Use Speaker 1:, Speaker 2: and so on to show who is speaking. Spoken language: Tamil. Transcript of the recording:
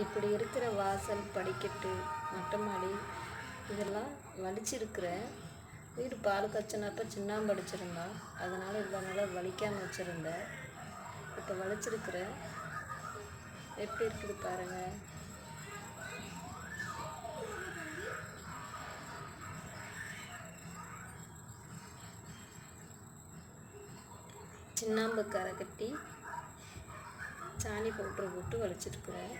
Speaker 1: இப்படி இருக்கிற வாசல், படிக்கட்டு, மொட்டை மாடி இதெல்லாம் வலிச்சிருக்கிறேன். வீடு பால் காய்ச்சினப்போ சுண்ணாம்பு அடிச்சிருந்தோம், அதனால் இவ்வளோ நாளாக வலிக்காமல் வச்சுருந்தேன். இப்போ வலிச்சிருக்கிறேன். எப்படி இருக்குது பாருங்கள். சுண்ணாம்பு கரை கட்டி சாணி பவுட்ரு போட்டு வலிச்சிருக்கிறேன்.